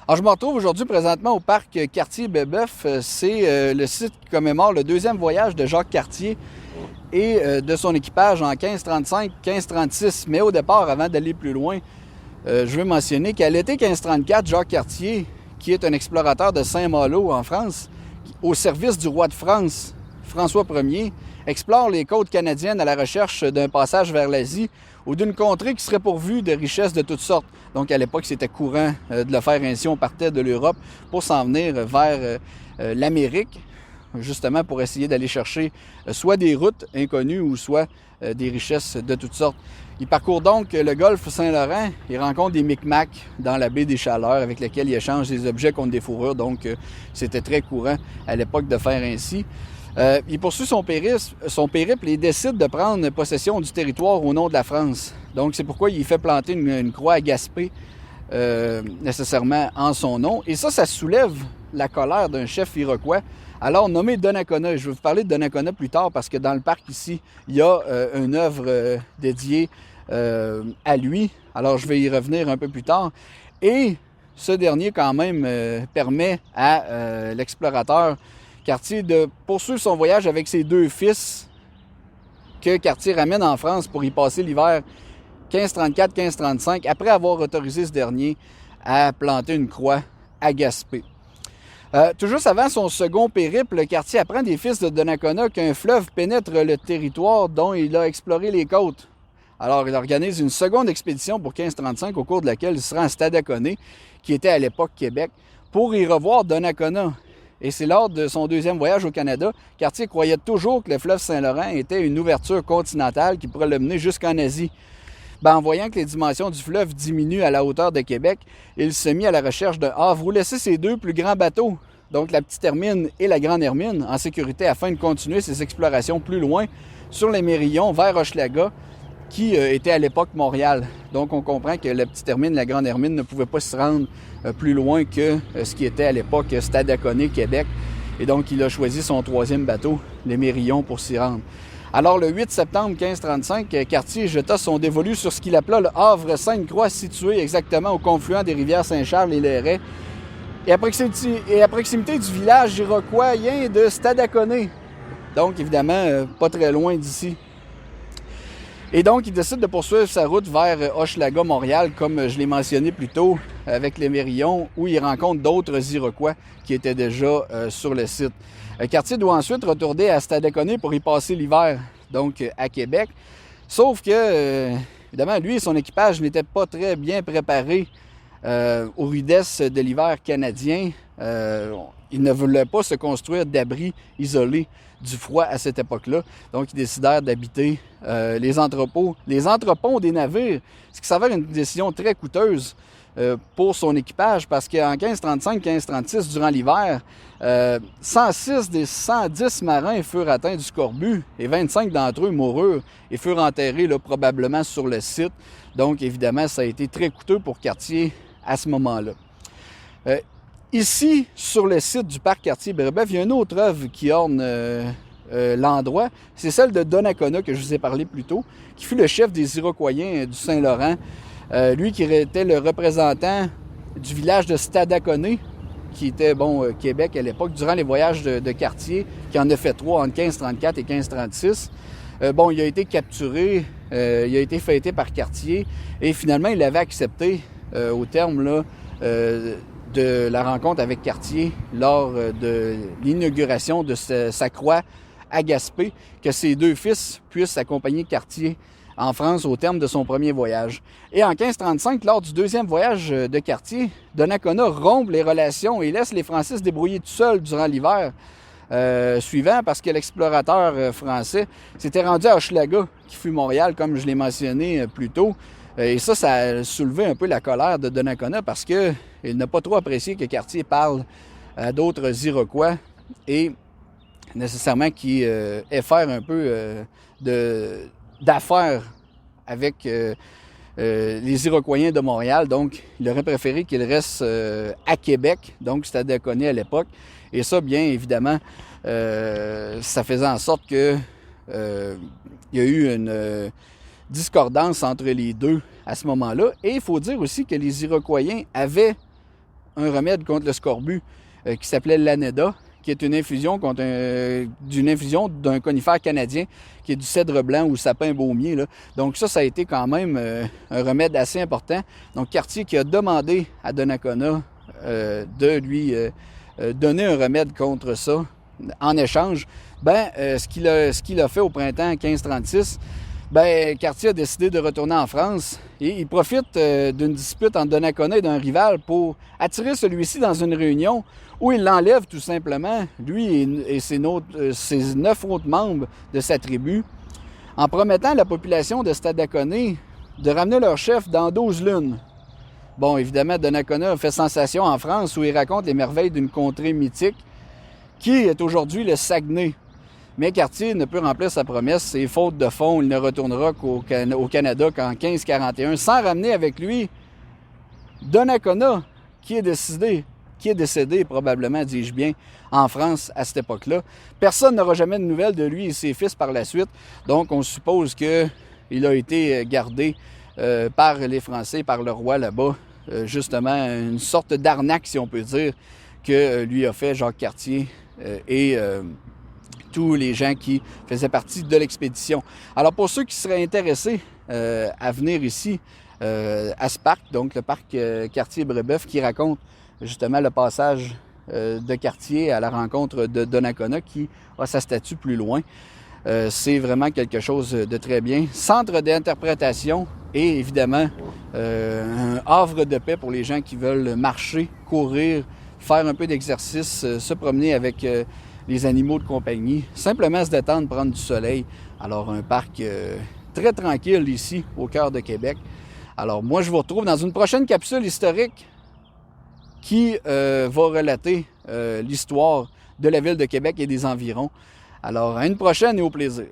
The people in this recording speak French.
Alors, je me retrouve aujourd'hui présentement au parc Cartier-Brébeuf. C'est le site qui commémore le deuxième voyage de Jacques Cartier et de son équipage en 1535-1536. Mais au départ, avant d'aller plus loin, je veux mentionner qu'à l'été 1534, Jacques Cartier, qui est un explorateur de Saint-Malo en France, au service du roi de France, François Ier, explore les côtes canadiennes à la recherche d'un passage vers l'Asie ou d'une contrée qui serait pourvue de richesses de toutes sortes. Donc à l'époque, c'était courant de le faire ainsi. On partait de l'Europe pour s'en venir vers l'Amérique, justement pour essayer d'aller chercher soit des routes inconnues ou soit des richesses de toutes sortes. Il parcourt donc le golfe Saint-Laurent. Il rencontre des Micmacs dans la baie des Chaleurs avec lesquels il échange des objets contre des fourrures. Donc c'était très courant à l'époque de faire ainsi. Il poursuit son périple et décide de prendre possession du territoire au nom de la France. Donc, c'est pourquoi il fait planter une croix à Gaspé, nécessairement en son nom. Et ça soulève la colère d'un chef iroquois, alors nommé Donnacona. Je vais vous parler de Donnacona plus tard parce que dans le parc ici, il y a une œuvre dédiée à lui. Alors, je vais y revenir un peu plus tard. Et ce dernier, quand même, permet à l'explorateur Cartier de poursuivre son voyage avec ses deux fils que Cartier ramène en France pour y passer l'hiver 1534-1535, après avoir autorisé ce dernier à planter une croix à Gaspé. Tout juste avant son second périple, Cartier apprend des fils de Donnacona qu'un fleuve pénètre le territoire dont il a exploré les côtes. Alors, il organise une seconde expédition pour 1535, au cours de laquelle il se rend à Stadacona, qui était à l'époque Québec, pour y revoir Donnacona. Et c'est lors de son deuxième voyage au Canada, Cartier croyait toujours que le fleuve Saint-Laurent était une ouverture continentale qui pourrait le mener jusqu'en Asie. En voyant que les dimensions du fleuve diminuent à la hauteur de Québec, il se mit à la recherche d'un havre où laisser ses deux plus grands bateaux, donc la Petite Hermine et la Grande Hermine, en sécurité afin de continuer ses explorations plus loin sur les Mérillons vers Hochelaga, qui était à l'époque Montréal. Donc on comprend que la Petite Hermine et la Grande Hermine ne pouvaient pas se rendre plus loin que ce qui était à l'époque Stadacona, Québec. Et donc il a choisi son troisième bateau, les Mérillons, pour s'y rendre. Alors le 8 septembre 1535, Cartier jeta son dévolu sur ce qu'il appela le havre Sainte-Croix, situé exactement au confluent des rivières Saint-Charles et Lairet, et à proximité du village iroquoien de Stadacona. Donc évidemment, pas très loin d'ici. Et donc, il décide de poursuivre sa route vers Hochelaga, Montréal, comme je l'ai mentionné plus tôt, avec les Mérillons, où il rencontre d'autres Iroquois qui étaient déjà sur le site. Cartier doit ensuite retourner à Stadacona pour y passer l'hiver, donc à Québec. Sauf que, évidemment, lui et son équipage n'étaient pas très bien préparés aux rudesses de l'hiver canadien. Ils ne voulaient pas se construire d'abris isolés du froid à cette époque-là. Donc, ils décidèrent d'habiter les entrepôts des navires, ce qui s'avère une décision très coûteuse pour son équipage parce qu'en 1535-1536, durant l'hiver, 106 des 110 marins furent atteints du scorbut et 25 d'entre eux moururent et furent enterrés là, probablement sur le site. Donc, évidemment, ça a été très coûteux pour Cartier à ce moment-là. Ici, sur le site du parc Cartier-Brébeuf, il y a une autre œuvre qui orne l'endroit. C'est celle de Donnacona que je vous ai parlé plus tôt, qui fut le chef des Iroquois du Saint-Laurent. Lui qui était le représentant du village de Stadacona, qui était Québec à l'époque, durant les voyages de Cartier, qui en a fait 3 entre 1534 et 1536. Il a été capturé, il a été fêté par Cartier, et finalement, il avait accepté, au terme là, de la rencontre avec Cartier lors de l'inauguration de sa croix à Gaspé, que ses deux fils puissent accompagner Cartier en France au terme de son premier voyage. Et en 1535, lors du deuxième voyage de Cartier, Donnacona rompt les relations et laisse les Français se débrouiller tout seuls durant l'hiver suivant parce que l'explorateur français s'était rendu à Hochelaga, qui fut Montréal, comme je l'ai mentionné plus tôt. Et ça a soulevé un peu la colère de Donnacona parce qu'il n'a pas trop apprécié que Cartier parle à d'autres Iroquois et nécessairement qu'il ait faire un peu d'affaires avec les Iroquois de Montréal. Donc, il aurait préféré qu'il reste à Québec, donc Stadacona à l'époque. Et ça, bien évidemment, ça faisait en sorte que il y a eu une discordance entre les deux à ce moment-là. Et il faut dire aussi que les Iroquois avaient un remède contre le scorbut qui s'appelait l'Aneda, qui est une infusion d'un conifère canadien, qui est du cèdre blanc ou sapin baumier, là. Donc ça a été quand même un remède assez important. Donc Cartier qui a demandé à Donnacona de lui donner un remède contre ça. En échange, ce qu'il a fait au printemps 1536, Cartier a décidé de retourner en France et il profite d'une dispute entre Donnacona et d'un rival pour attirer celui-ci dans une réunion où il l'enlève tout simplement, lui et ses 9 autres membres de sa tribu, en promettant à la population de Stadaconé de ramener leur chef dans 12 lunes. Bon, évidemment, Donnacona a fait sensation en France où il raconte les merveilles d'une contrée mythique qui est aujourd'hui le Saguenay. Mais Cartier ne peut remplir sa promesse et faute de fond, il ne retournera au Canada qu'en 1541, sans ramener avec lui Donnacona, qui est décédé probablement, dis-je bien, en France à cette époque-là. Personne n'aura jamais de nouvelles de lui et ses fils par la suite, donc on suppose qu'il a été gardé par les Français, par le roi là-bas, justement une sorte d'arnaque, si on peut dire, que lui a fait Jacques Cartier et tous les gens qui faisaient partie de l'expédition. Alors pour ceux qui seraient intéressés à venir ici, à ce parc, donc le parc Cartier-Brébeuf, qui raconte justement le passage de Cartier à la rencontre de Donnacona, qui a sa statue plus loin. C'est vraiment quelque chose de très bien. Centre d'interprétation et évidemment un havre de paix pour les gens qui veulent marcher, courir, faire un peu d'exercice, se promener avec les animaux de compagnie, simplement se détendre, prendre du soleil. Alors un parc très tranquille ici, au cœur de Québec. Alors moi, je vous retrouve dans une prochaine capsule historique qui va relater l'histoire de la ville de Québec et des environs. Alors à une prochaine et au plaisir.